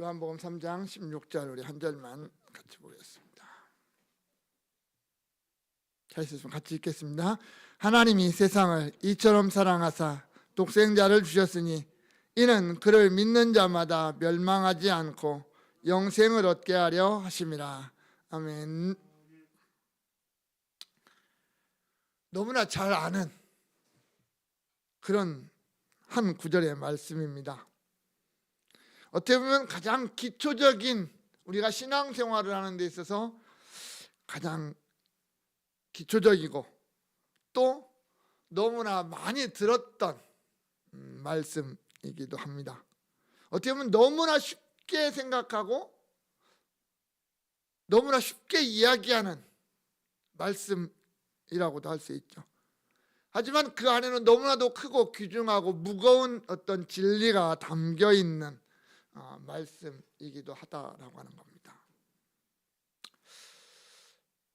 요한복음 3장 16절 우리 한 절만 같이 보겠습니다. 자, 있으시면 같이 읽겠습니다. 하나님이 세상을 이처럼 사랑하사 독생자를 주셨으니 이는 그를 믿는 자마다 멸망하지 않고 영생을 얻게 하려 하심이라. 아멘. 너무나 잘 아는 그런 한 구절의 말씀입니다. 어떻게 보면 가장 기초적인, 우리가 신앙생활을 하는 데 있어서 가장 기초적이고 또 너무나 많이 들었던 말씀이기도 합니다. 어떻게 보면 너무나 쉽게 생각하고 너무나 쉽게 이야기하는 말씀이라고도 할 수 있죠. 하지만 그 안에는 너무나도 크고 귀중하고 무거운 어떤 진리가 담겨 있는 말씀이기도 하다라고 하는 겁니다.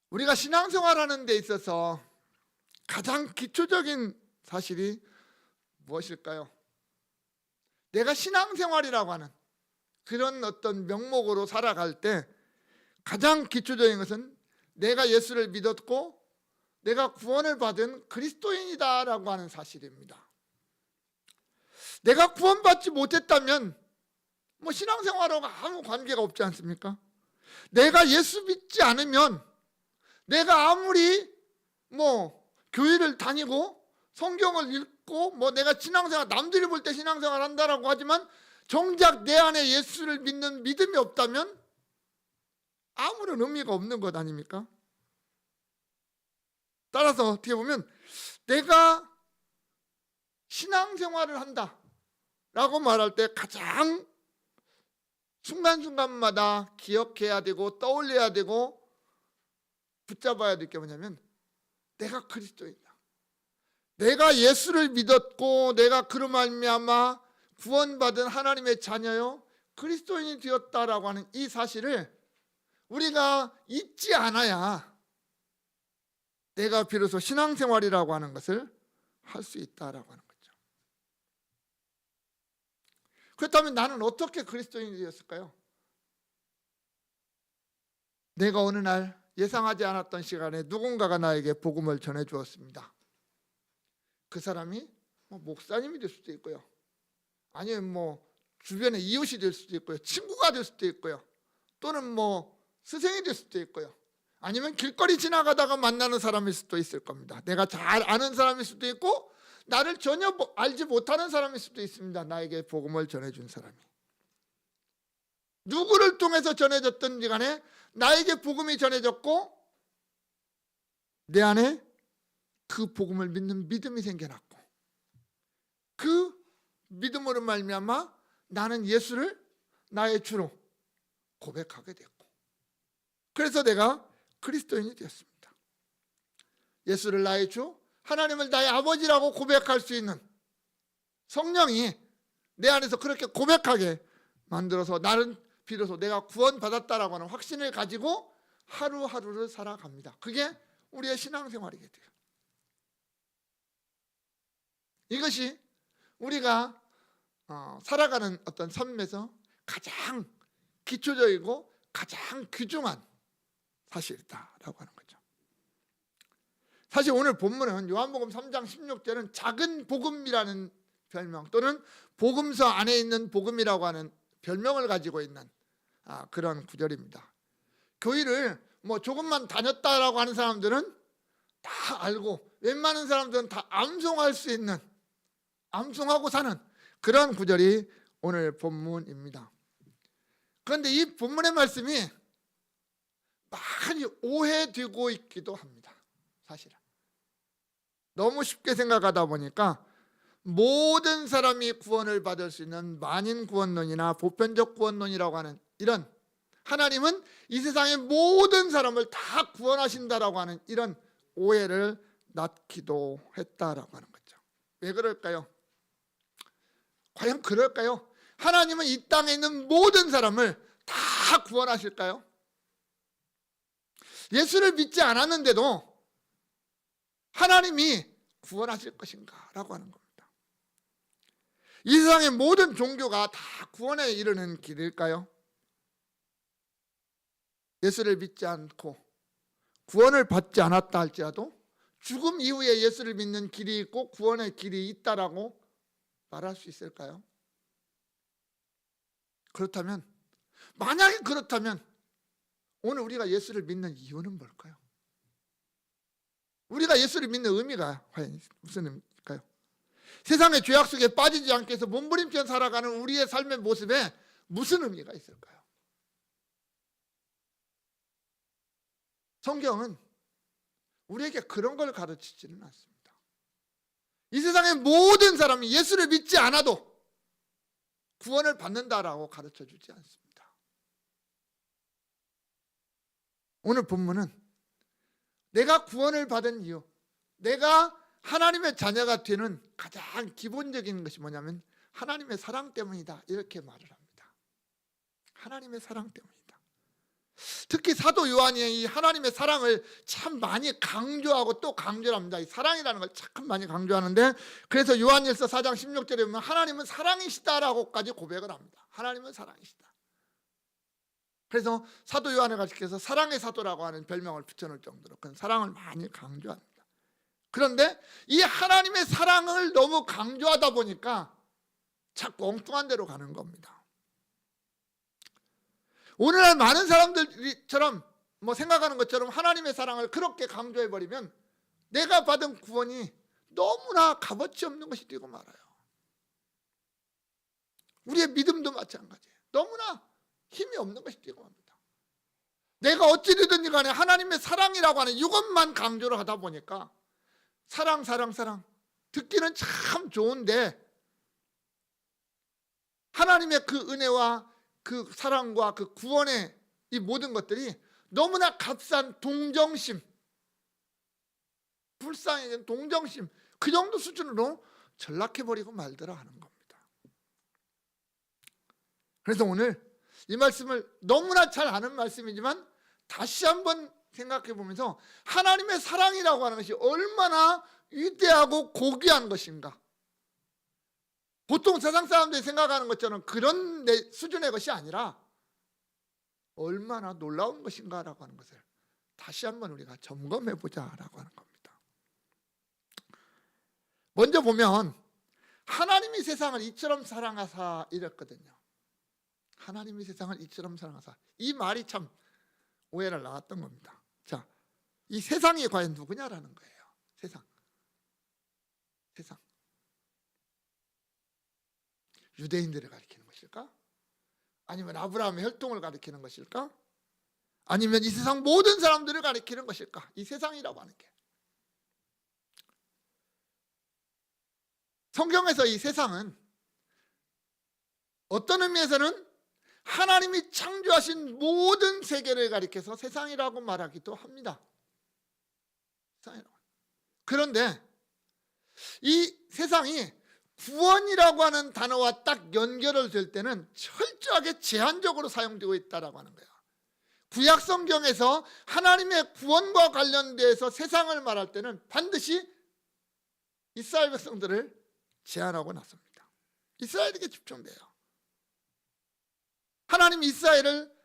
우리가 신앙생활하는 데 있어서 가장 기초적인 사실이 무엇일까요? 내가 신앙생활이라고 하는 그런 어떤 명목으로 살아갈 때 가장 기초적인 것은 내가 예수를 믿었고 내가 구원을 받은 그리스도인이다라고 하는 사실입니다. 내가 구원받지 못했다면 신앙생활하고 아무 관계가 없지 않습니까? 내가 예수 믿지 않으면 내가 아무리 교회를 다니고 성경을 읽고 내가 신앙생활, 남들이 볼 때 신앙생활 한다라고 하지만 정작 내 안에 예수를 믿는 믿음이 없다면 아무런 의미가 없는 것 아닙니까? 따라서 어떻게 보면 내가 신앙생활을 한다라고 말할 때 가장 순간순간마다 기억해야 되고 떠올려야 되고 붙잡아야 될 게 뭐냐면 내가 그리스도인이다. 내가 예수를 믿었고 내가 그로 말미암아 구원받은 하나님의 자녀요 그리스도인이 되었다라고 하는 이 사실을 우리가 잊지 않아야 내가 비로소 신앙생활이라고 하는 것을 할 수 있다라고 하는 거죠. 그렇다면 나는 어떻게 그리스도인이 되었을까요? 내가 어느 날 예상하지 않았던 시간에 누군가가 나에게 복음을 전해 주었습니다. 그 사람이 목사님이 될 수도 있고요, 아니면 주변의 이웃이 될 수도 있고요, 친구가 될 수도 있고요, 또는 스승이 될 수도 있고요, 아니면 길거리 지나가다가 만나는 사람일 수도 있을 겁니다. 내가 잘 아는 사람일 수도 있고 나를 전혀 알지 못하는 사람일 수도 있습니다. 나에게 복음을 전해준 사람이 누구를 통해서 전해졌든지 간에 나에게 복음이 전해졌고 내 안에 그 복음을 믿는 믿음이 생겨났고 그 믿음으로 말미암아 나는 예수를 나의 주로 고백하게 됐고 그래서 내가 그리스도인이 되었습니다. 예수를 나의 주, 하나님을 나의 아버지라고 고백할 수 있는 성령이 내 안에서 그렇게 고백하게 만들어서 나는 비로소 내가 구원받았다라고 하는 확신을 가지고 하루하루를 살아갑니다. 그게 우리의 신앙생활이게 돼요. 이것이 우리가 살아가는 어떤 삶에서 가장 기초적이고 가장 귀중한 사실이다라고 하는 거죠. 사실 오늘 본문은 요한복음 3장 16절은 작은 복음이라는 별명 또는 복음서 안에 있는 복음이라고 하는 별명을 가지고 있는 그런 구절입니다. 교회를 조금만 다녔다라고 하는 사람들은 다 알고 웬만한 사람들은 다 암송할 수 있는, 암송하고 사는 그런 구절이 오늘 본문입니다. 그런데 이 본문의 말씀이 많이 오해되고 있기도 합니다. 사실은 너무 쉽게 생각하다 보니까 모든 사람이 구원을 받을 수 있는 만인 구원론이나 보편적 구원론이라고 하는 이런 하나님은 이 세상의 모든 사람을 다 구원하신다라고 하는 이런 오해를 낳기도 했다라고 하는 거죠. 왜 그럴까요? 과연 그럴까요? 하나님은 이 땅에 있는 모든 사람을 다 구원하실까요? 예수를 믿지 않았는데도 하나님이 구원하실 것인가? 라고 하는 겁니다. 이 세상의 모든 종교가 다 구원에 이르는 길일까요? 예수를 믿지 않고 구원을 받지 않았다 할지라도 죽음 이후에 예수를 믿는 길이 있고 구원의 길이 있다라고 말할 수 있을까요? 그렇다면, 만약에 그렇다면 오늘 우리가 예수를 믿는 이유는 뭘까요? 우리가 예수를 믿는 의미가 과연 무슨 의미일까요? 세상의 죄악 속에 빠지지 않게 해서 몸부림쳐 살아가는 우리의 삶의 모습에 무슨 의미가 있을까요? 성경은 우리에게 그런 걸 가르치지는 않습니다. 이 세상의 모든 사람이 예수를 믿지 않아도 구원을 받는다라고 가르쳐 주지 않습니다. 오늘 본문은 내가 구원을 받은 이유, 내가 하나님의 자녀가 되는 가장 기본적인 것이 뭐냐면 하나님의 사랑 때문이다, 이렇게 말을 합니다. 하나님의 사랑 때문이다. 특히 사도 요한이 이 하나님의 사랑을 참 많이 강조하고 또 강조를 합니다. 이 사랑이라는 걸 참 많이 강조하는데, 그래서 요한일서 4장 16절에 보면 하나님은 사랑이시다라고까지 고백을 합니다. 하나님은 사랑이시다. 그래서 사도 요한을 가리켜서 사랑의 사도라고 하는 별명을 붙여놓을 정도로 그런 사랑을 많이 강조합니다. 그런데 이 하나님의 사랑을 너무 강조하다 보니까 자꾸 엉뚱한 데로 가는 겁니다. 오늘날 많은 사람들처럼 생각하는 것처럼 하나님의 사랑을 그렇게 강조해버리면 내가 받은 구원이 너무나 값어치 없는 것이 되고 말아요. 우리의 믿음도 마찬가지예요. 너무나 힘이 없는 것이 되고 맙니다. 내가 어찌되든지 간에 하나님의 사랑이라고 하는 이것만 강조를 하다 보니까 사랑 듣기는 참 좋은데 하나님의 그 은혜와 그 사랑과 그 구원의 이 모든 것들이 너무나 값싼 동정심, 불쌍히 된 동정심, 그 정도 수준으로 전락해버리고 말더라 하는 겁니다. 그래서 오늘 이 말씀을 너무나 잘 아는 말씀이지만 다시 한번 생각해 보면서 하나님의 사랑이라고 하는 것이 얼마나 위대하고 고귀한 것인가. 보통 세상 사람들이 생각하는 것처럼 그런 수준의 것이 아니라 얼마나 놀라운 것인가라고 하는 것을 다시 한번 우리가 점검해 보자라고 하는 겁니다. 먼저 보면 하나님이 세상을 이처럼 사랑하사 이랬거든요. 하나님이 세상을 이처럼 사랑하사, 이 말이 참 오해를 낳았던 겁니다. 자, 이 세상이 과연 누구냐라는 거예요. 세상. 유대인들을 가리키는 것일까? 아니면 아브라함의 혈통을 가리키는 것일까? 아니면 이 세상 모든 사람들을 가리키는 것일까? 이 세상이라고 하는 게, 성경에서 이 세상은 어떤 의미에서는 하나님이 창조하신 모든 세계를 가리켜서 세상이라고 말하기도 합니다. 그런데 이 세상이 구원이라고 하는 단어와 딱 연결을 될 때는 철저하게 제한적으로 사용되고 있다라고 하는 거예요. 구약 성경에서 하나님의 구원과 관련돼서 세상을 말할 때는 반드시 이스라엘 백성들을 제한하고 나섭니다. 이스라엘에게 집중돼요. 하나님 이스라엘을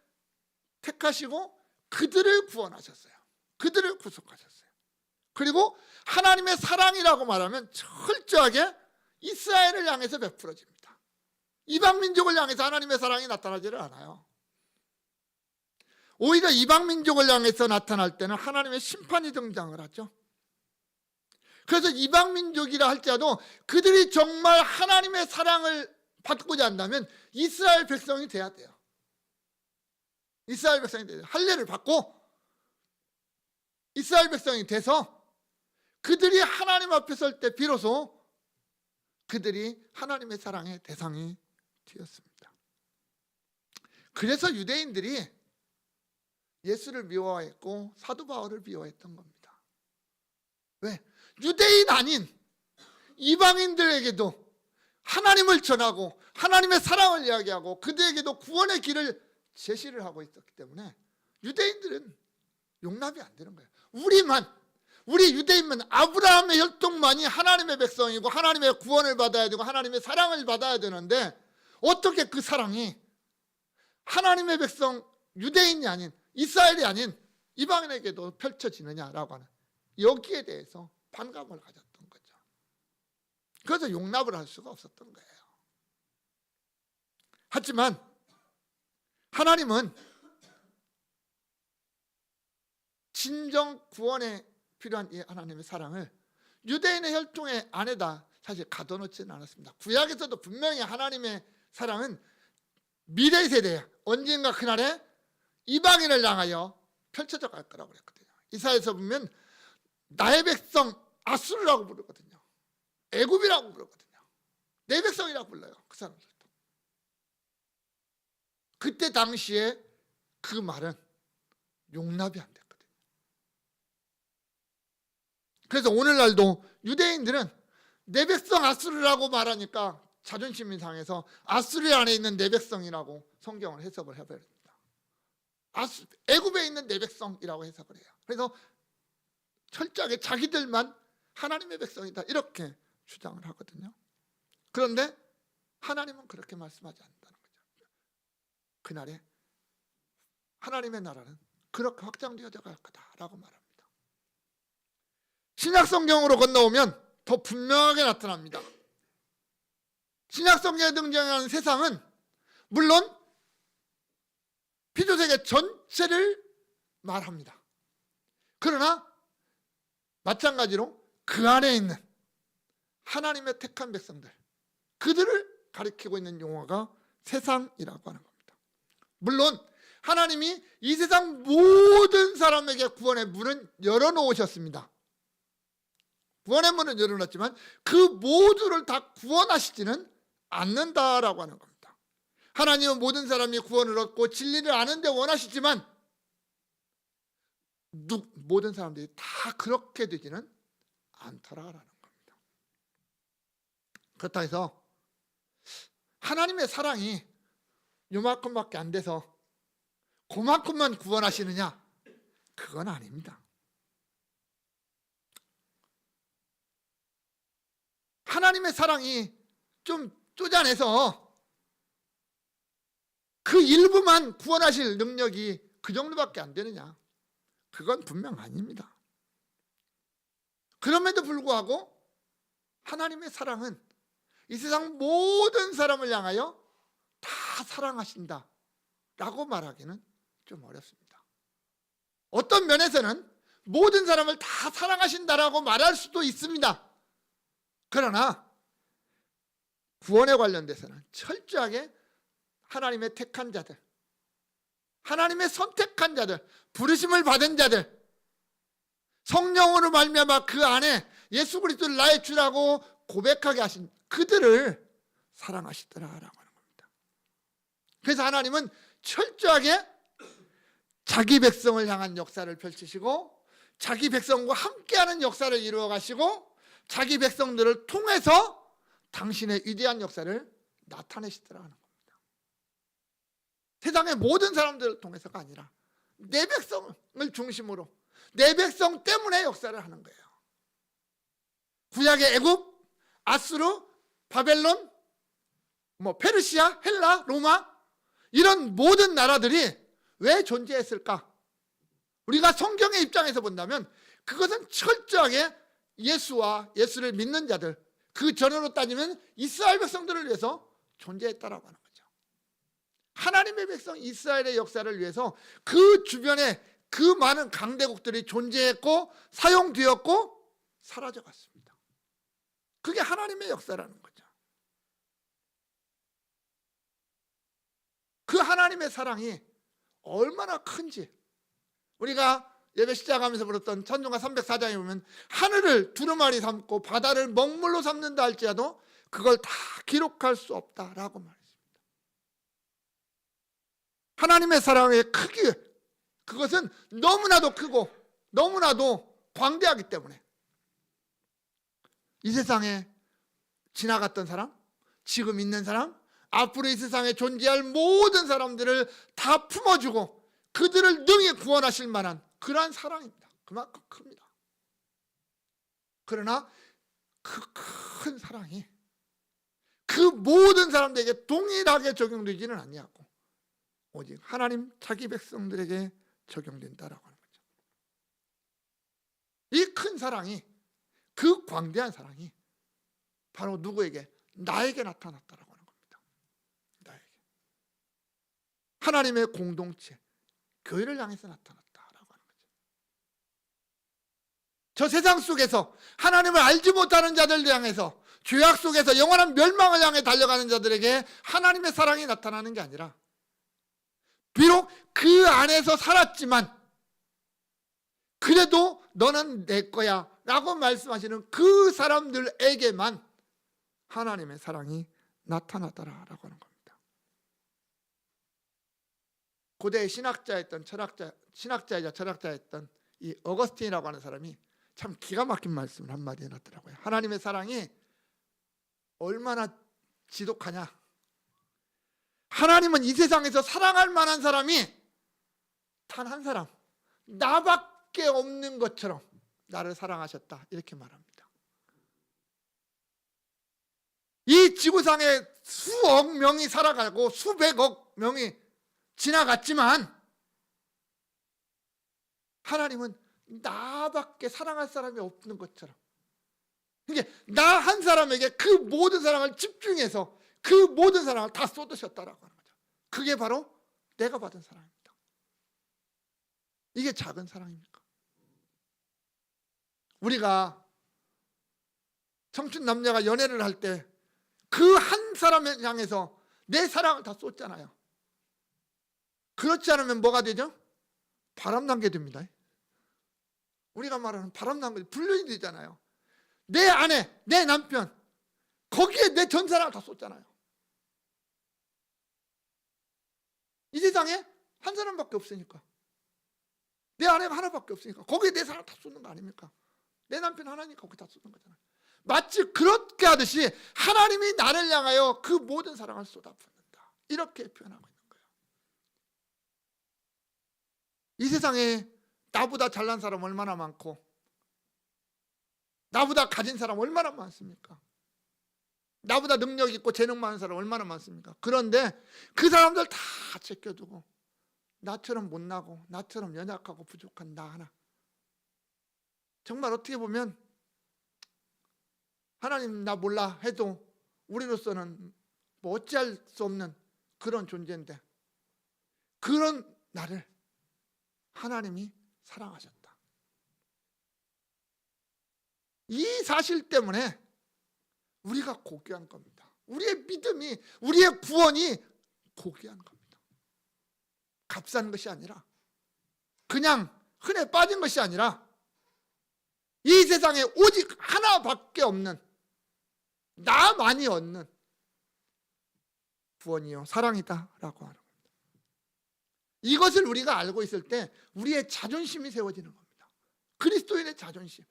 택하시고 그들을 구원하셨어요. 그들을 구속하셨어요. 그리고 하나님의 사랑이라고 말하면 철저하게 이스라엘을 향해서 베풀어집니다. 이방 민족을 향해서 하나님의 사랑이 나타나지를 않아요. 오히려 이방 민족을 향해서 나타날 때는 하나님의 심판이 등장을 하죠. 그래서 이방 민족이라 할지라도 그들이 정말 하나님의 사랑을 받고자 한다면 이스라엘 백성이 돼야 돼요. 이스라엘 백성이 돼야 돼요. 할례를 받고 이스라엘 백성이 돼서 그들이 하나님 앞에 설 때 비로소 그들이 하나님의 사랑의 대상이 되었습니다. 그래서 유대인들이 예수를 미워했고 사도 바울을 미워했던 겁니다. 왜? 유대인 아닌 이방인들에게도 하나님을 전하고 하나님의 사랑을 이야기하고 그들에게도 구원의 길을 제시를 하고 있었기 때문에 유대인들은 용납이 안 되는 거예요. 우리 유대인만, 아브라함의 혈통만이 하나님의 백성이고 하나님의 구원을 받아야 되고 하나님의 사랑을 받아야 되는데 어떻게 그 사랑이 하나님의 백성 유대인이 아닌 이스라엘이 아닌 이방인에게도 펼쳐지느냐라고 하는 여기에 대해서 반감을 가졌던 거죠. 그래서 용납을 할 수가 없었던 거예요. 하지만 하나님은 진정 구원에 필요한 이 하나님의 사랑을 유대인의 혈통의 안에다 사실 가둬놓지는 않았습니다. 구약에서도 분명히 하나님의 사랑은 미래 세대에 언젠가 그날에 이방인을 향하여 펼쳐져 갈 거라고 그랬거든요. 이사야에서 보면 나의 백성 아수르라고 부르거든요. 애굽이라고 부르거든요. 내 백성이라고 불러요. 그 사람들도. 그때 당시에 그 말은 용납이 안 됐거든요. 그래서 오늘날도 유대인들은 내 백성 아수르라고 말하니까 자존심이 상해서 아수르 안에 있는 내 백성이라고 성경을 해석을 해버립니다. 애굽에 있는 내 백성이라고 해석을 해요. 그래서 철저하게 자기들만 하나님의 백성이다 이렇게 주장을 하거든요. 그런데 하나님은 그렇게 말씀하지 않는다는 거죠. 그날에 하나님의 나라는 그렇게 확장되어져 갈 거다라고 말합니다. 신약 성경으로 건너오면 더 분명하게 나타납니다. 신약 성경에 등장하는 세상은 물론 피조세계 전체를 말합니다. 그러나 마찬가지로 그 안에 있는 하나님의 택한 백성들, 그들을 가리키고 있는 용어가 세상이라고 하는 겁니다. 물론 하나님이 이 세상 모든 사람에게 구원의 문은 열어놓으셨습니다. 구원의 문은 열어놨지만 그 모두를 다 구원하시지는 않는다라고 하는 겁니다. 하나님은 모든 사람이 구원을 얻고 진리를 아는 데 원하시지만 모든 사람들이 다 그렇게 되지는 않더라라는 겁니다. 그렇다 해서 하나님의 사랑이 요만큼밖에 안 돼서 그만큼만 구원하시느냐? 그건 아닙니다. 하나님의 사랑이 좀 쪼잔해서 그 일부만 구원하실 능력이 그 정도밖에 안 되느냐? 그건 분명 아닙니다. 그럼에도 불구하고 하나님의 사랑은 이 세상 모든 사람을 향하여 다 사랑하신다 라고 말하기는 좀 어렵습니다. 어떤 면에서는 모든 사람을 다 사랑하신다라고 말할 수도 있습니다. 그러나 구원에 관련돼서는 철저하게 하나님의 택한 자들, 하나님의 선택한 자들, 부르심을 받은 자들, 성령으로 말미암아 그 안에 예수 그리스도를 나의 주라고 고백하게 하신 그들을 사랑하시더라라고 하는 겁니다. 그래서 하나님은 철저하게 자기 백성을 향한 역사를 펼치시고 자기 백성과 함께하는 역사를 이루어 가시고 자기 백성들을 통해서 당신의 위대한 역사를 나타내시더라는 겁니다. 세상의 모든 사람들을 통해서가 아니라 내 백성을 중심으로 내 백성 때문에 역사를 하는 거예요. 구약의 애굽, 아수르, 바벨론, 페르시아, 헬라, 로마 이런 모든 나라들이 왜 존재했을까? 우리가 성경의 입장에서 본다면 그것은 철저하게 예수와 예수를 믿는 자들, 그 전으로 따지면 이스라엘 백성들을 위해서 존재했다라고 하는 거죠. 하나님의 백성 이스라엘의 역사를 위해서 그 주변에 그 많은 강대국들이 존재했고 사용되었고 사라져갔습니다. 그게 하나님의 역사라는 거죠. 그 하나님의 사랑이 얼마나 큰지 우리가 예배 시작하면서 불렀던 찬송가 304장에 보면 하늘을 두루마리 삼고 바다를 먹물로 삼는다 할지라도 그걸 다 기록할 수 없다라고 말했습니다. 하나님의 사랑의 크기, 그것은 너무나도 크고 너무나도 광대하기 때문에 이 세상에 지나갔던 사람, 지금 있는 사람, 앞으로 이 세상에 존재할 모든 사람들을 다 품어주고 그들을 능히 구원하실 만한 그러한 사랑입니다. 그만큼 큽니다. 그러나 그 큰 사랑이 그 모든 사람들에게 동일하게 적용되지는 아니하고 오직 하나님 자기 백성들에게 적용된다라고 하는 거죠. 이 큰 사랑이, 그 광대한 사랑이 바로 누구에게? 나에게 나타났다라고 하는 겁니다. 나에게. 하나님의 공동체, 교회를 향해서 나타났다라고 하는 거죠. 저 세상 속에서 하나님을 알지 못하는 자들 향해서, 죄악 속에서 영원한 멸망을 향해 달려가는 자들에게 하나님의 사랑이 나타나는 게 아니라, 비록 그 안에서 살았지만 그래도 너는 내 거야 라고 말씀하시는 그 사람들에게만 하나님의 사랑이 나타나더라라고 하는 겁니다. 고대 신학자였던 신학자이자 철학자였던 이 어거스틴이라고 하는 사람이 참 기가 막힌 말씀을 한마디 해놨더라고요. 하나님의 사랑이 얼마나 지독하냐. 하나님은 이 세상에서 사랑할 만한 사람이 단 한 사람, 나밖에 없는 것처럼 나를 사랑하셨다, 이렇게 말합니다. 이 지구상에 수억 명이 살아가고 수백억 명이 지나갔지만 하나님은 나밖에 사랑할 사람이 없는 것처럼, 이게 나 한 사람에게 그 모든 사랑을 집중해서 그 모든 사랑을 다 쏟으셨다라고 하는 거죠. 그게 바로 내가 받은 사랑입니다. 이게 작은 사랑입니까? 우리가 청춘 남녀가 연애를 할 때 그 한 사람을 향해서 내 사랑을 다 쏟잖아요. 그렇지 않으면 뭐가 되죠? 바람난 게 됩니다. 우리가 말하는 바람난 게 불륜이 되잖아요. 내 아내, 내 남편, 거기에 내 전 사랑을 다 쏟잖아요. 이 세상에 한 사람밖에 없으니까, 내 아내가 하나밖에 없으니까 거기에 내 사랑을 다 쏟는 거 아닙니까? 내 남편 하나니까 거기 다 쏟는 거잖아요. 마치 그렇게 하듯이 하나님이 나를 향하여 그 모든 사랑을 쏟아붓는다, 이렇게 표현하고 있는 거예요. 이 세상에 나보다 잘난 사람 얼마나 많고 나보다 가진 사람 얼마나 많습니까? 나보다 능력 있고 재능 많은 사람 얼마나 많습니까? 그런데 그 사람들 다 제껴두고 나처럼 못나고 나처럼 연약하고 부족한 나 하나, 정말 어떻게 보면 하나님 나 몰라 해도 우리로서는 뭐 어찌할 수 없는 그런 존재인데, 그런 나를 하나님이 사랑하셨다. 이 사실 때문에 우리가 고귀한 겁니다. 우리의 믿음이, 우리의 구원이 고귀한 겁니다. 값싼 것이 아니라, 그냥 흔해 빠진 것이 아니라, 이 세상에 오직 하나밖에 없는, 나만이 얻는 구원이요 사랑이다 라고 하는 겁니다. 이것을 우리가 알고 있을 때 우리의 자존심이 세워지는 겁니다. 그리스도인의 자존심,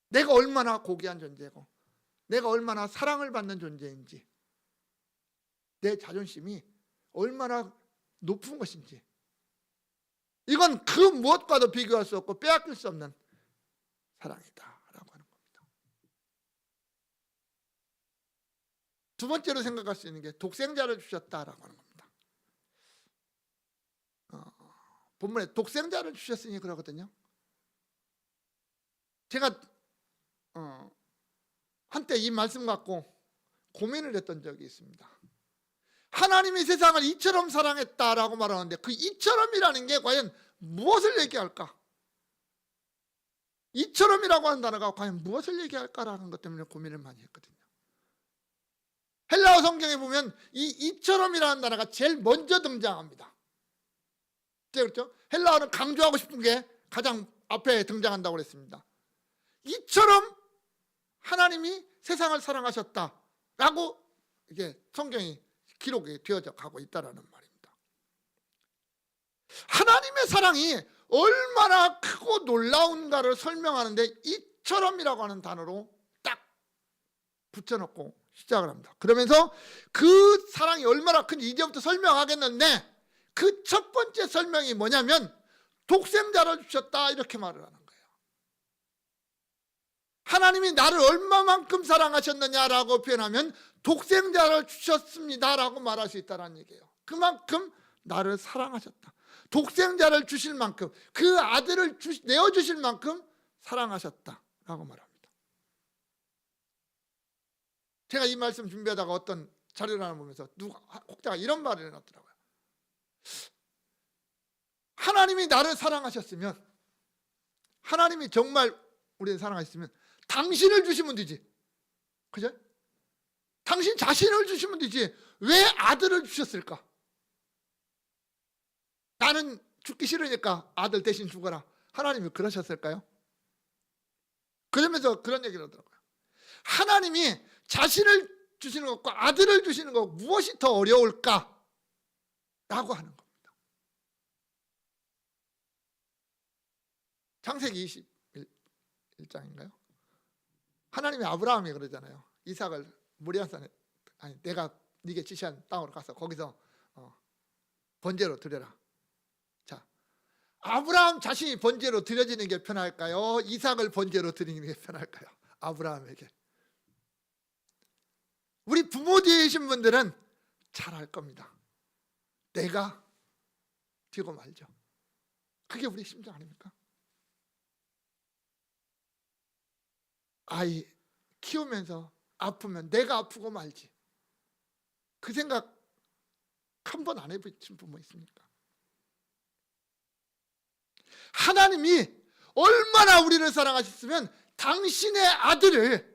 내가 얼마나 고귀한 존재고 내가 얼마나 사랑을 받는 존재인지, 내 자존심이 얼마나 높은 것인지, 이건 그 무엇과도 비교할 수 없고 빼앗길 수 없는 사랑이다 라고 하는 겁니다. 두 번째로 생각할 수 있는 게 독생자를 주셨다라고 하는 겁니다. 본문에 독생자를 주셨으니 그러거든요. 제가 한때 이 말씀 갖고 고민을 했던 적이 있습니다. 하나님이 세상을 이처럼 사랑했다라고 말하는데 그 이처럼이라는 게 과연 무엇을 얘기할까? 이처럼이라고 하는 단어가 과연 무엇을 얘기할까라는 것 때문에 고민을 많이 했거든요. 헬라어 성경에 보면 이 이처럼이라는 단어가 제일 먼저 등장합니다. 그렇죠? 헬라어는 강조하고 싶은 게 가장 앞에 등장한다고 그랬습니다. 이처럼 하나님이 세상을 사랑하셨다라고 이게 성경이 기록이 되어져 가고 있다라는 말입니다. 하나님의 사랑이 얼마나 크고 놀라운가를 설명하는데 이처럼이라고 하는 단어로 딱 붙여놓고 시작을 합니다. 그러면서 그 사랑이 얼마나 큰지 이제부터 설명하겠는데, 그 첫 번째 설명이 뭐냐면 독생자를 주셨다, 이렇게 말을 하는 거예요. 하나님이 나를 얼마만큼 사랑하셨느냐라고 표현하면 독생자를 주셨습니다라고 말할 수 있다는 얘기예요. 그만큼 나를 사랑하셨다. 독생자를 주실 만큼, 그 아들을 내어주실 만큼 사랑하셨다라고 말합니다. 제가 이 말씀 준비하다가 어떤 자료를 하나 보면서 혹자가 이런 말을 해놨더라고요. 하나님이 나를 사랑하셨으면, 하나님이 정말 우리를 사랑하셨으면 당신을 주시면 되지. 그죠? 당신 자신을 주시면 되지. 왜 아들을 주셨을까? 나는 죽기 싫으니까 아들 대신 죽어라. 하나님이 그러셨을까요? 그러면서 그런 얘기를 하더라고요. 하나님이 자신을 주시는 것과 아들을 주시는 것 무엇이 더 어려울까? 라고 하는 겁니다. 창세기 21장인가요? 하나님이 아브라함이 그러잖아요. 이삭을 모리아산에, 아니 내가 네게 지시한 땅으로 가서 거기서 번제로 드려라. 자, 아브라함 자신이 번제로 드려지는 게 편할까요? 이삭을 번제로 드리는 게 편할까요? 아브라함에게. 우리 부모 되신 분들은 잘 알 겁니다. 내가 뒤고 말죠. 그게 우리 심정 아닙니까? 아이 키우면서 아프면 내가 아프고 말지. 그 생각 한 번 안 해보신 부모 있습니까? 하나님이 얼마나 우리를 사랑하셨으면 당신의 아들을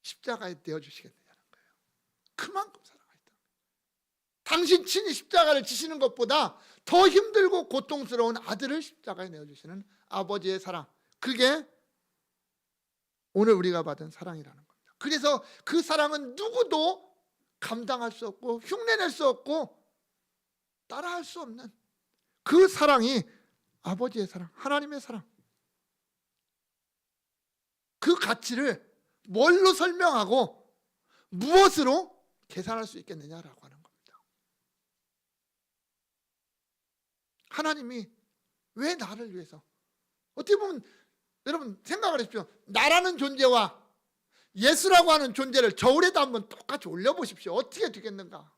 십자가에 내어주시겠느냐는 거예요. 그만큼 사랑하셨다. 당신 친히 십자가를 지시는 것보다 더 힘들고 고통스러운 아들을 십자가에 내어주시는 아버지의 사랑, 그게 오늘 우리가 받은 사랑이라는 겁니다. 그래서 그 사랑은 누구도 감당할 수 없고 흉내낼 수 없고 따라할 수 없는 그 사랑이 아버지의 사랑, 하나님의 사랑. 그 가치를 뭘로 설명하고 무엇으로 계산할 수 있겠느냐라고 하는 겁니다. 하나님이 왜 나를 위해서, 어떻게 보면 여러분 생각을 해보십시오. 나라는 존재와 예수라고 하는 존재를 저울에다 한번 똑같이 올려보십시오. 어떻게 되겠는가?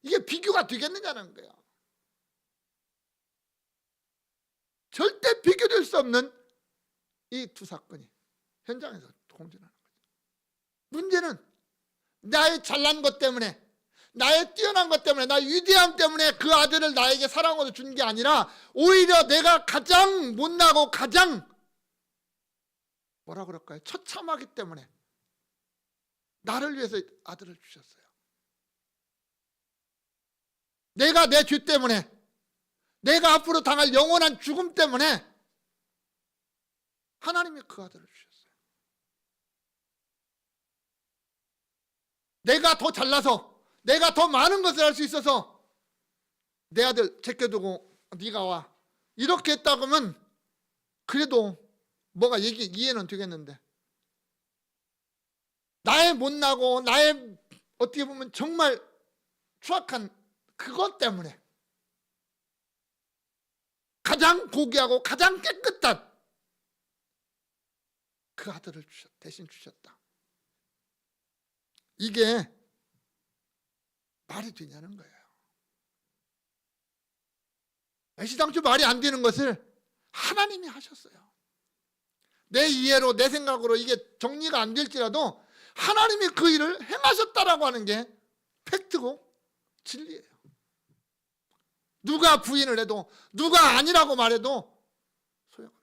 이게 비교가 되겠느냐는 거예요. 절대 비교될 수 없는 이 두 사건이 현장에서 공존하는 거죠. 문제는 나의 잘난 것 때문에, 나의 뛰어난 것 때문에, 나의 위대함 때문에 그 아들을 나에게 사랑으로 준 게 아니라 오히려 내가 가장 못나고 가장 뭐라 그럴까요? 처참하기 때문에 나를 위해서 아들을 주셨어요. 내가 내 죄 때문에, 내가 앞으로 당할 영원한 죽음 때문에 하나님이 그 아들을 주셨어요. 내가 더 잘나서, 내가 더 많은 것을 할 수 있어서 내 아들 제껴두고 네가 와, 이렇게 했다고 하면 그래도 뭐가 이해는 되겠는데, 나의 못나고 나의 어떻게 보면 정말 추악한 그것 때문에 가장 고귀하고 가장 깨끗한 그 아들을 대신 주셨다. 이게 말이 되냐는 거예요. 애시당초 말이 안 되는 것을 하나님이 하셨어요. 내 이해로, 내 생각으로 이게 정리가 안 될지라도 하나님이 그 일을 행하셨다라고 하는 게 팩트고 진리예요. 누가 부인을 해도, 누가 아니라고 말해도 소용없는,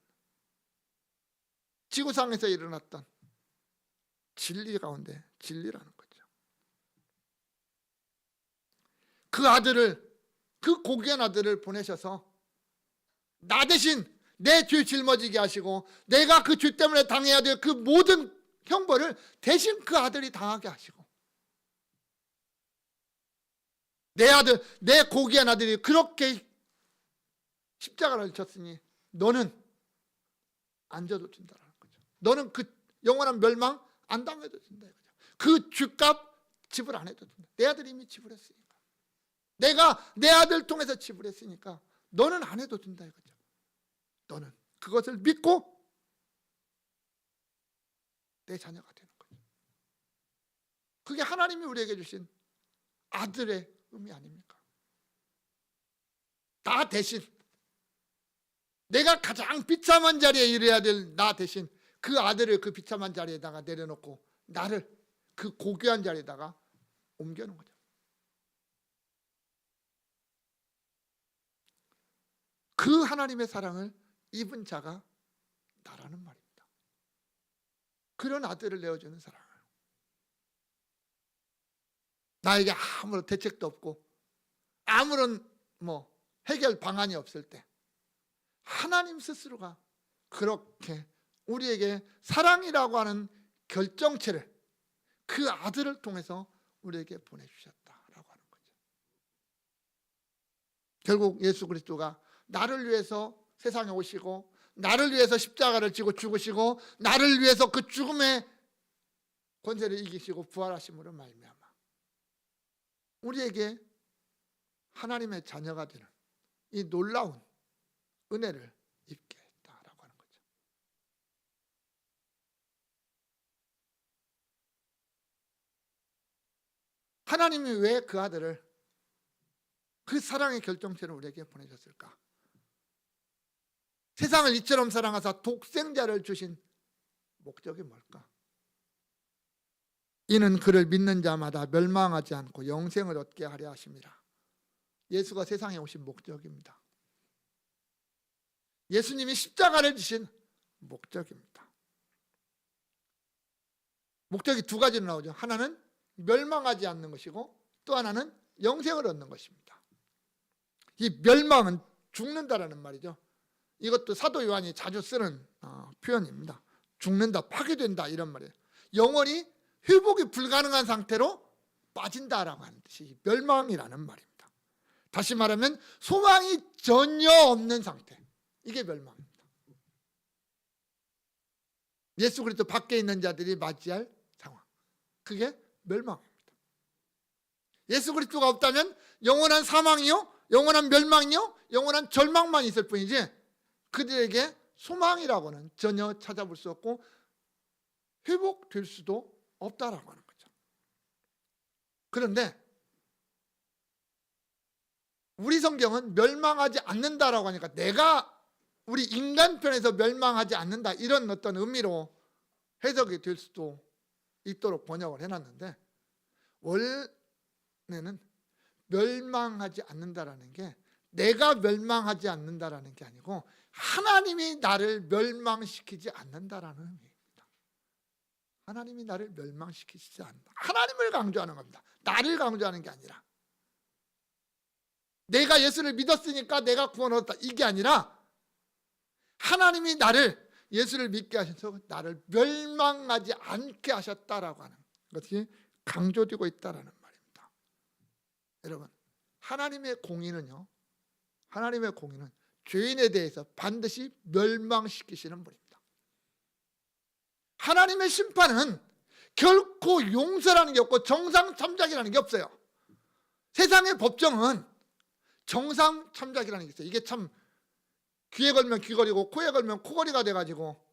지구상에서 일어났던 진리 가운데 진리라는 거죠. 그 아들을, 그 고귀한 아들을 보내셔서 나 대신 내 죄 짊어지게 하시고 내가 그 죄 때문에 당해야 될 그 모든 형벌을 대신 그 아들이 당하게 하시고, 내 아들, 내 고귀한 아들이 그렇게 십자가를 졌으니 너는 안 져도 된다는 거죠. 너는 그 영원한 멸망 안 당해도 된다 이거죠. 그 죄값 지불 안 해도 된다. 내 아들이 이미 지불했으니까, 내가 내 아들 통해서 지불했으니까 너는 안 해도 된다 이거죠. 너는 그것을 믿고 내 자녀가 되는 거죠. 그게 하나님이 우리에게 주신 아들의 의미 아닙니까? 나 대신, 내가 가장 비참한 자리에 이르야 될 나 대신 그 아들을 그 비참한 자리에다가 내려놓고 나를 그 고귀한 자리에다가 옮겨놓은 거죠. 그 하나님의 사랑을 입은 자가 나라는 말입니다. 그런 아들을 내어주는 사랑을. 나에게 아무런 대책도 없고 아무런 해결 방안이 없을 때 하나님 스스로가 그렇게 우리에게 사랑이라고 하는 결정체를 그 아들을 통해서 우리에게 보내주셨다라고 하는 거죠. 결국 예수 그리스도가 나를 위해서 세상에 오시고 나를 위해서 십자가를 지고 죽으시고 나를 위해서 그 죽음의 권세를 이기시고 부활하심으로 말미암아 우리에게 하나님의 자녀가 되는 이 놀라운 은혜를 입게 했다라고 하는 거죠. 하나님이 왜 그 아들을 그 사랑의 결정체를 우리에게 보내셨을까? 세상을 이처럼 사랑하사 독생자를 주신 목적이 뭘까? 이는 그를 믿는 자마다 멸망하지 않고 영생을 얻게 하려 하심이라. 예수가 세상에 오신 목적입니다. 예수님이 십자가를 지신 목적입니다. 목적이 두 가지로 나오죠. 하나는 멸망하지 않는 것이고 또 하나는 영생을 얻는 것입니다. 이 멸망은 죽는다라는 말이죠. 이것도 사도 요한이 자주 쓰는 표현입니다. 죽는다, 파괴된다 이런 말이에요. 영원히 회복이 불가능한 상태로 빠진다라고 하는 뜻이 멸망이라는 말입니다. 다시 말하면 소망이 전혀 없는 상태, 이게 멸망입니다. 예수 그리스도 밖에 있는 자들이 맞이할 상황, 그게 멸망입니다. 예수 그리스도가 없다면 영원한 사망이요, 영원한 멸망이요, 영원한 절망만 있을 뿐이지 그들에게 소망이라고는 전혀 찾아볼 수 없고 회복될 수도 없다라고 하는 거죠. 그런데 우리 성경은 멸망하지 않는다라고 하니까 내가 우리 인간편에서 멸망하지 않는다 이런 어떤 의미로 해석이 될 수도 있도록 번역을 해놨는데, 원래는 멸망하지 않는다라는 게 내가 멸망하지 않는다라는 게 아니고 하나님이 나를 멸망시키지 않는다라는 의미입니다. 하나님이 나를 멸망시키지 않는다. 하나님을 강조하는 겁니다. 나를 강조하는 게 아니라 내가 예수를 믿었으니까 내가 구원을 얻었다 이게 아니라 하나님이 나를 예수를 믿게 하셔서 나를 멸망하지 않게 하셨다라고 하는 것이 강조되고 있다라는 말입니다. 여러분, 하나님의 공의는요, 하나님의 공의는 죄인에 대해서 반드시 멸망시키시는 분입니다. 하나님의 심판은 결코 용서라는 게 없고 정상참작이라는 게 없어요. 세상의 법정은 정상참작이라는 게 있어요. 이게 참 귀에 걸면 귀걸이고 코에 걸면 코걸이가 돼가지고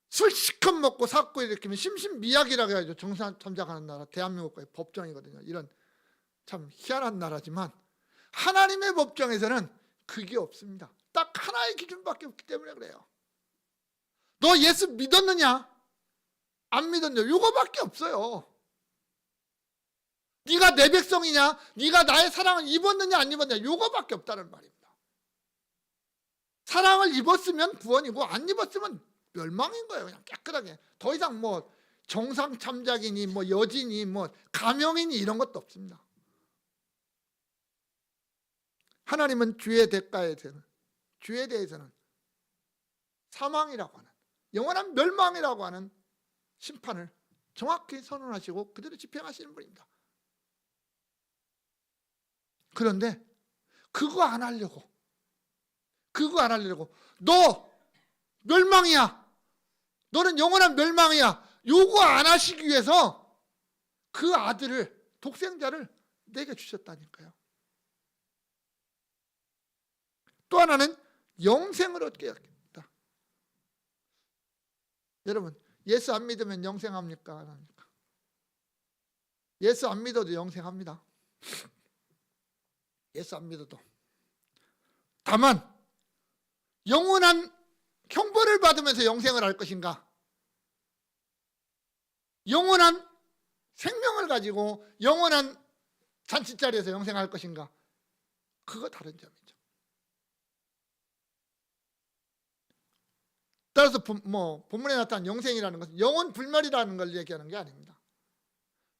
술 실컷 먹고 사고 일으키면 심신미약이라고 해야죠. 정상참작하는 나라 대한민국의 법정이거든요. 이런 참 희한한 나라지만 하나님의 법정에서는 그게 없습니다. 딱 하나의 기준밖에 없기 때문에 그래요. 너 예수 믿었느냐? 안 믿었냐? 이거밖에 없어요. 네가 내 백성이냐? 네가 나의 사랑을 입었느냐 안 입었느냐? 이거밖에 없다는 말입니다. 사랑을 입었으면 구원이고 안 입었으면 멸망인 거예요. 그냥 깨끗하게. 더 이상 정상참작이니 여진이 가명이니 이런 것도 없습니다. 하나님은 죄의 죄에 대해서는 사망이라고 하는, 영원한 멸망이라고 하는 심판을 정확히 선언하시고 그대로 집행하시는 분입니다. 그런데 그거 안 하려고 너 멸망이야, 너는 영원한 멸망이야, 요거 안 하시기 위해서 그 아들을, 독생자를 내게 주셨다니까요. 또 하나는 영생을 얻게 하겠다. 여러분, 예수 안 믿으면 영생합니까? 안 합니까? 예수 안 믿어도 영생합니다. 예수 안 믿어도. 다만 영원한 형벌을 받으면서 영생을 할 것인가, 영원한 생명을 가지고 영원한 잔치자리에서 영생할 것인가, 그거 다른 점이죠. 따라서 본문에 나타난 영생이라는 것은 영원 불멸이라는 걸 얘기하는 게 아닙니다.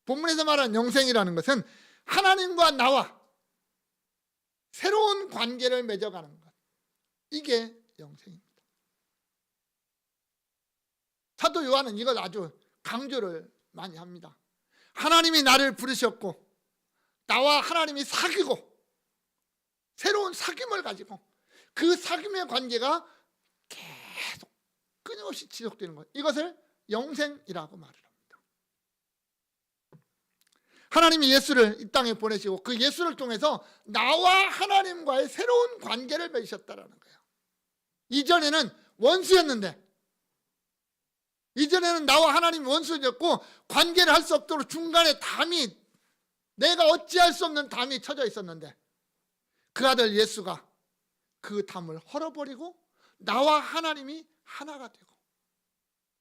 본문에서 말하는 영생이라는 것은 하나님과 나와 새로운 관계를 맺어가는 것, 이게 영생입니다. 사도 요한은 이걸 아주 강조를 많이 합니다. 하나님이 나를 부르셨고 나와 하나님이 사귀고 새로운 사귐을 가지고 그 사귐의 관계가 계속 끊임없이 지속되는 것, 이것을 영생이라고 말을 합니다. 하나님이 예수를 이 땅에 보내시고 그 예수를 통해서 나와 하나님과의 새로운 관계를 맺으셨다라는 거예요. 이전에는 원수였는데, 이전에는 나와 하나님이 원수였고 관계를 할 수 없도록 중간에 담이, 내가 어찌할 수 없는 담이 쳐져 있었는데 그 아들 예수가 그 담을 헐어버리고 나와 하나님이 하나가 되고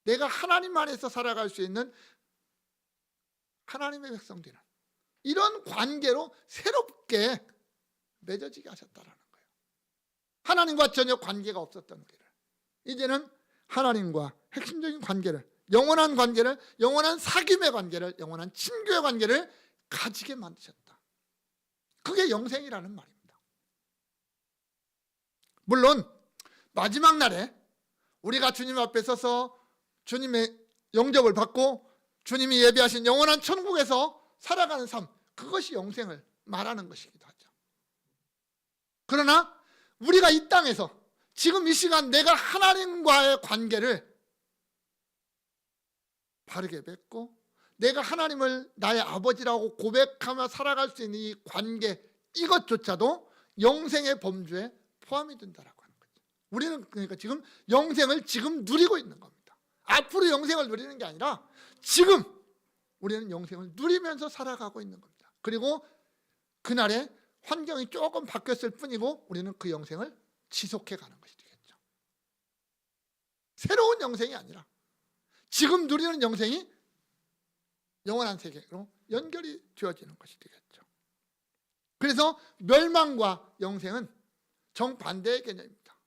내가 하나님 안에서 살아갈 수 있는 하나님의 백성들은 이런 관계로 새롭게 맺어지게 하셨다라는 거예요. 하나님과 전혀 관계가 없었던 길을 이제는 하나님과 핵심적인 관계를, 영원한 관계를, 영원한 사귐의 관계를, 영원한 친교의 관계를 가지게 만드셨다. 그게 영생이라는 말입니다. 물론 마지막 날에 우리가 주님 앞에 서서 주님의 영접을 받고 주님이 예비하신 영원한 천국에서 살아가는 삶, 그것이 영생을 말하는 것이기도 하죠. 그러나 우리가 이 땅에서 지금 이 시간 내가 하나님과의 관계를 바르게 맺고 내가 하나님을 나의 아버지라고 고백하며 살아갈 수 있는 이 관계, 이것조차도 영생의 범주에 포함이 된다라고 하는 거죠. 우리는 그러니까 지금 영생을 지금 누리고 있는 겁니다. 앞으로 영생을 누리는 게 아니라 지금 우리는 영생을 누리면서 살아가고 있는 겁니다. 그리고 그날에 환경이 조금 바뀌었을 뿐이고 우리는 그 영생을 지속해 가는 것이 되겠죠. 새로운 영생이 아니라 지금 누리는 영생이 영원한 세계로 연결이 되어지는 것이 되겠죠. 그래서 멸망과 영생은 정반대의 개념입니다.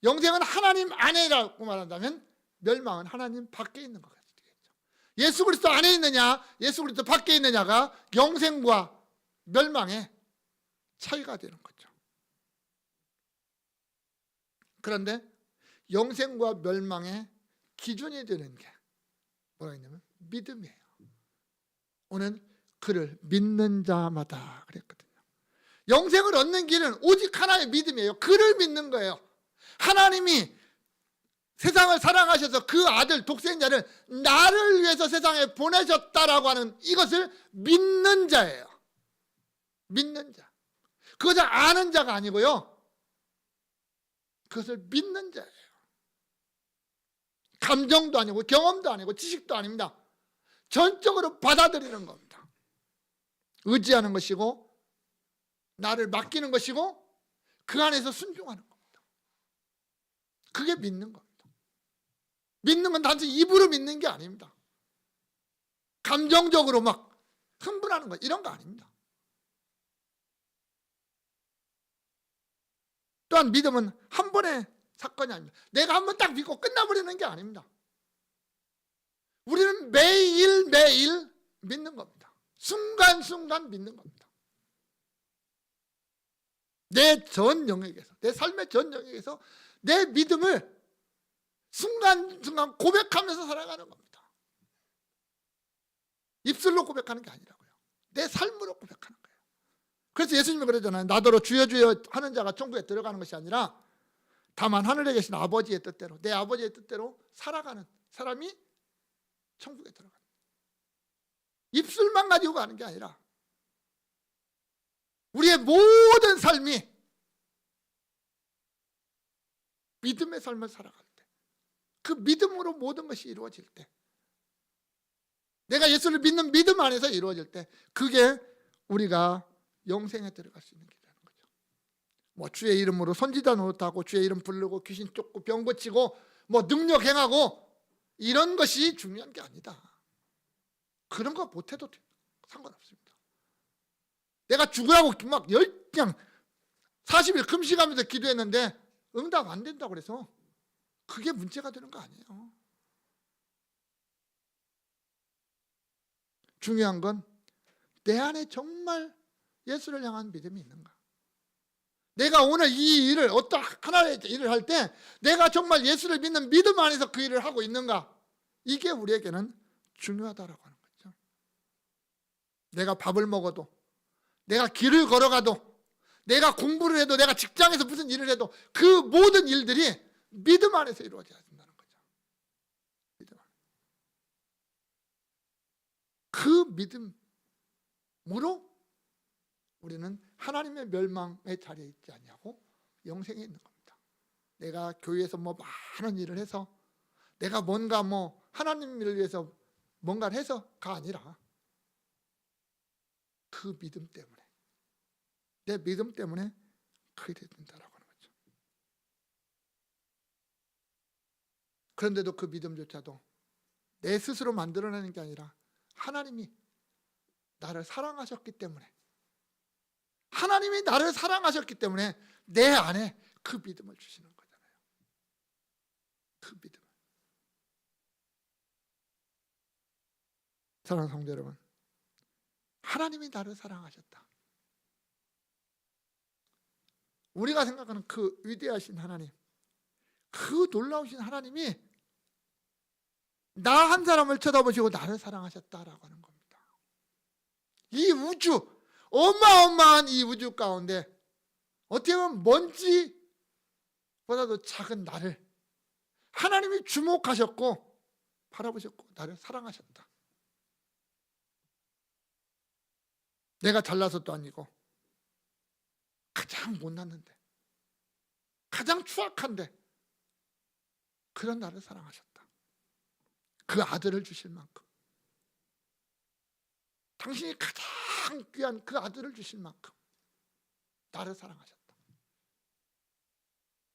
영생은 하나님 안에라고 말한다면 멸망은 하나님 밖에 있는 것 같이 되겠죠. 예수 그리스도 안에 있느냐 예수 그리스도 밖에 있느냐가 영생과 멸망의 차이가 되는 거죠. 그런데 영생과 멸망의 기준이 되는 게 뭐라 했냐면 믿음이에요. 오늘 그를 믿는 자마다 그랬거든요. 영생을 얻는 길은 오직 하나의 믿음이에요. 그를 믿는 거예요. 하나님이 세상을 사랑하셔서 그 아들 독생자를 나를 위해서 세상에 보내셨다라고 하는 이것을 믿는 자예요. 믿는 자. 그것을 아는 자가 아니고요. 그것을 믿는 자예요. 감정도 아니고 경험도 아니고 지식도 아닙니다. 전적으로 받아들이는 겁니다. 의지하는 것이고 나를 맡기는 것이고 그 안에서 순종하는 겁니다. 그게 믿는 겁니다. 믿는 건 단지 입으로 믿는 게 아닙니다. 감정적으로 막 흥분하는 것 이런 거 아닙니다. 또한 믿음은 한 번의 사건이 아닙니다. 내가 한 번 딱 믿고 끝나버리는 게 아닙니다. 우리는 매일매일 믿는 겁니다. 순간순간 믿는 겁니다. 내 전 영역에서, 내 삶의 전 영역에서 내 믿음을 순간순간 고백하면서 살아가는 겁니다. 입술로 고백하는 게 아니라고요. 내 삶으로 고백하는 거예요. 그래서 예수님이 그러잖아요. 나더러 주여 주여 하는 자가 천국에 들어가는 것이 아니라 다만 하늘에 계신 아버지의 뜻대로, 내 아버지의 뜻대로 살아가는 사람이 천국에 들어가는 거예요. 입술만 가지고 가는 게 아니라 우리의 모든 삶이 믿음의 삶을 살아갈 때, 그 믿음으로 모든 것이 이루어질 때, 내가 예수를 믿는 믿음 안에서 이루어질 때, 그게 우리가 영생에 들어갈 수 있는 길이라는 거죠. 뭐 주의 이름으로 선지자 노릇하고 주의 이름 부르고 귀신 쫓고 병 고치고 뭐 능력 행하고 이런 것이 중요한 게 아니다. 그런 거 못해도 상관없습니다. 내가 죽으라고 막 그냥 40일 금식하면서 기도했는데 응답 안 된다고 그래서 그게 문제가 되는 거 아니에요. 중요한 건 내 안에 정말 예수를 향한 믿음이 있는가. 내가 오늘 이 일을 어떤 하나의 일을 할 때 내가 정말 예수를 믿는 믿음 안에서 그 일을 하고 있는가. 이게 우리에게는 중요하다라고 하는 거죠. 내가 밥을 먹어도, 내가 길을 걸어가도, 내가 공부를 해도, 내가 직장에서 무슨 일을 해도 그 모든 일들이 믿음 안에서 이루어져야 된다는 거죠. 믿음 안에. 그 믿음으로 우리는 하나님의 멸망의 자리에 있지 않냐고 영생에 있는 겁니다. 내가 교회에서 뭐 많은 일을 해서 내가 뭔가 뭐 하나님을 위해서 뭔가를 해서가 아니라 그 믿음 때문에, 내 믿음 때문에 그게 된다라고 하는 거죠. 그런데도 그 믿음조차도 내 스스로 만들어내는 게 아니라 하나님이 나를 사랑하셨기 때문에, 하나님이 나를 사랑하셨기 때문에 내 안에 그 믿음을 주시는 거잖아요. 그 믿음. 사랑하는 성도 여러분, 하나님이 나를 사랑하셨다. 우리가 생각하는 그 위대하신 하나님, 그 놀라우신 하나님이 나 한 사람을 쳐다보시고 나를 사랑하셨다라고 하는 겁니다. 이 우주, 어마어마한 이 우주 가운데 어떻게 보면 먼지보다도 작은 나를 하나님이 주목하셨고 바라보셨고 나를 사랑하셨다. 내가 잘나서도 아니고 가장 못났는데, 가장 추악한데 그런 나를 사랑하셨다. 그 아들을 주실 만큼, 당신이 가장 귀한 그 아들을 주실 만큼 나를 사랑하셨다.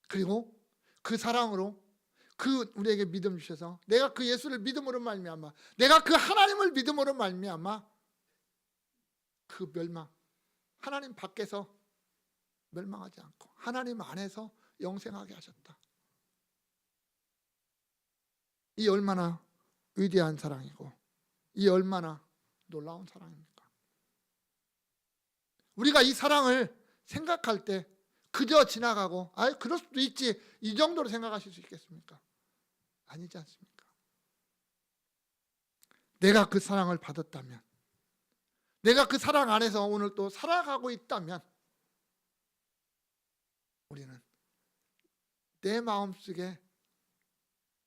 그리고 그 사랑으로 그 우리에게 믿음 주셔서 내가 그 예수를 믿음으로 말미암아, 내가 그 하나님을 믿음으로 말미암아 그 멸망, 하나님 밖에서 멸망하지 않고 하나님 안에서 영생하게 하셨다. 이 얼마나 위대한 사랑이고 이 얼마나 놀라운 사랑입니까? 우리가 이 사랑을 생각할 때 그저 지나가고 그럴 수도 있지, 이 정도로 생각하실 수 있겠습니까? 아니지 않습니까? 내가 그 사랑을 받았다면, 내가 그 사랑 안에서 오늘 또 살아가고 있다면 우리는 내 마음속에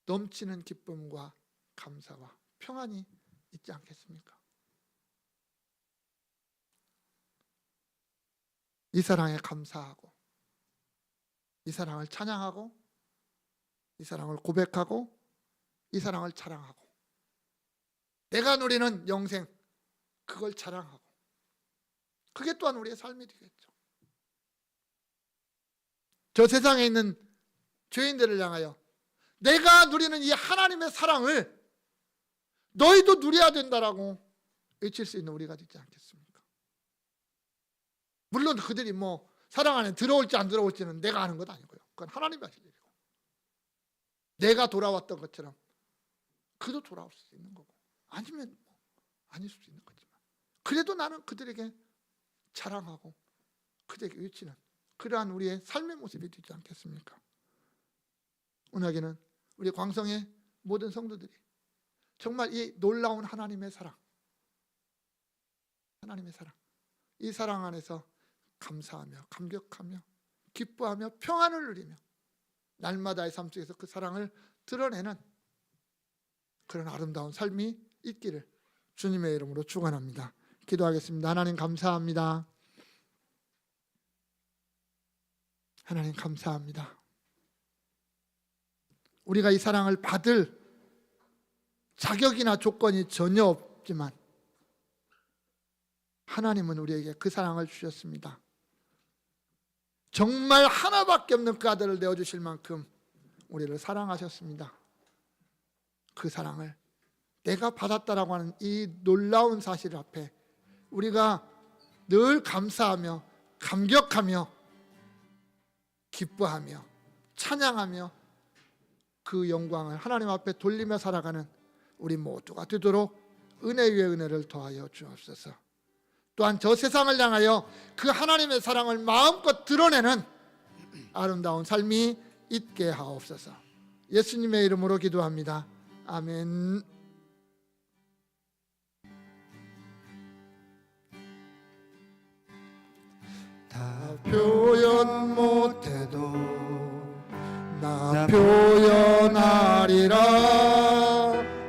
넘치는 기쁨과 감사와 평안이 있지 않겠습니까? 이 사랑에 감사하고, 이 사랑을 찬양하고, 이 사랑을 고백하고, 이 사랑을 자랑하고, 내가 누리는 영생, 그걸 자랑하고, 그게 또한 우리의 삶이 되겠죠. 저 세상에 있는 죄인들을 향하여 내가 누리는 이 하나님의 사랑을 너희도 누려야 된다라고 외칠 수 있는 우리가 되지 않겠습니까? 물론 그들이 뭐 사랑 안에 들어올지 안 들어올지는 내가 아는 것 아니고요. 그건 하나님이 하실 일이고, 내가 돌아왔던 것처럼 그도 돌아올 수 있는 거고, 아니면 뭐 아닐 수도 있는 거지만, 그래도 나는 그들에게 자랑하고 그들에게 외치는 그러한 우리의 삶의 모습이 되지 않겠습니까? 오늘에는 우리 광성의 모든 성도들이 정말 이 놀라운 하나님의 사랑, 하나님의 사랑, 이 사랑 안에서 감사하며 감격하며 기뻐하며 평안을 누리며 날마다의 삶 속에서 그 사랑을 드러내는 그런 아름다운 삶이 있기를 주님의 이름으로 축원합니다. 기도하겠습니다. 하나님 감사합니다. 하나님 감사합니다. 우리가 이 사랑을 받을 자격이나 조건이 전혀 없지만 하나님은 우리에게 그 사랑을 주셨습니다. 정말 하나밖에 없는 그 아들을 내어주실 만큼 우리를 사랑하셨습니다. 그 사랑을 내가 받았다라고 하는 이 놀라운 사실 앞에 우리가 늘 감사하며 감격하며 기뻐하며 찬양하며 그 영광을 하나님 앞에 돌리며 살아가는 우리 모두가 되도록 은혜 위에 은혜를 더하여 주옵소서. 또한 저 세상을 향하여 그 하나님의 사랑을 마음껏 드러내는 아름다운 삶이 있게 하옵소서. 예수님의 이름으로 기도합니다. 아멘. 다 표현 못해도 나 표현하리라.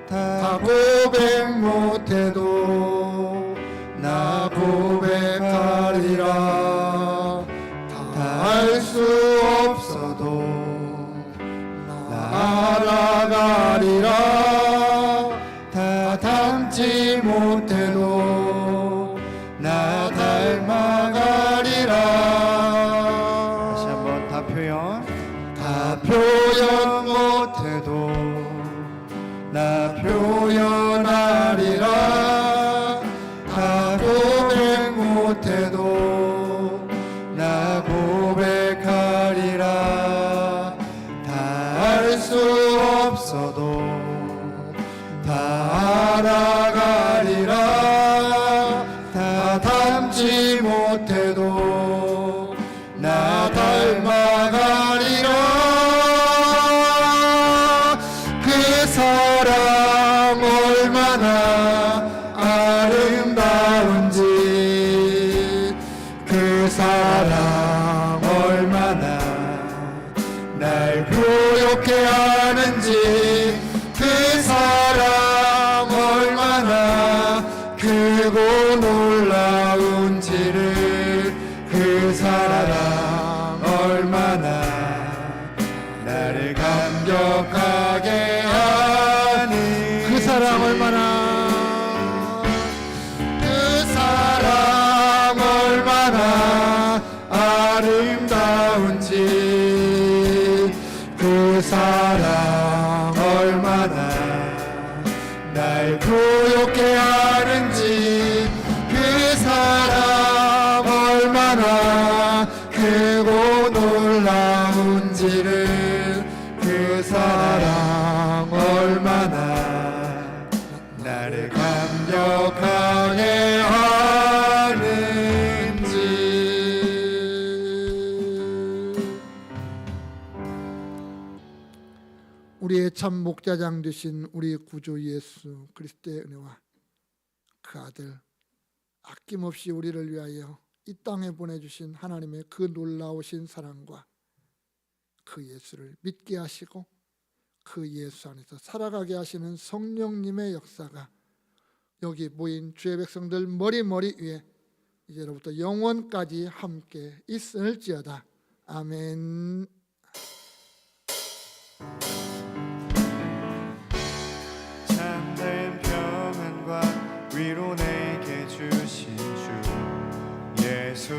다 고백 못해도 나 고백하리라. 다 알 수 없어도 나 알아가리라. 다 닮지 못해도 나 닮아가리라. 다시 한번 다 표현 못해도 나 표현하리라. 다 고백 못해도 나 고백하리라. 다 알 수 없어도 다 알아가리라. 다 닮지 못해도 나 닮아가리라. 그 사랑 얼마나 아름다운지, 그 사랑 얼마나 날 교육해 하는지, 그 사랑 얼마나 크고 놀라운지를, 그 사랑 얼마나 나를 감격하게 하는, 그 사랑 얼마나 그 사랑 얼마나 아름다운지, 그 사랑 얼마나 날 교육해 하는지, 그 사랑 얼마나 크고 놀라운지를, 그 사랑 얼마나 나를 감격하게 하는지. 우리의 참 목자장 되신 우리 구주 예수 그리스도의 은혜와 그 아들 아낌없이 우리를 위하여 이 땅에 보내주신 하나님의 그 놀라우신 사랑과 그 예수를 믿게 하시고 그 예수 안에서 살아가게 하시는 성령님의 역사가 여기 모인 주의 백성들 머리 위에 이제로부터 영원까지 함께 있을지어다. 아멘. 참된 평안과 위로 내게 주신 주 예수,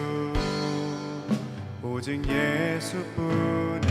오직 예수뿐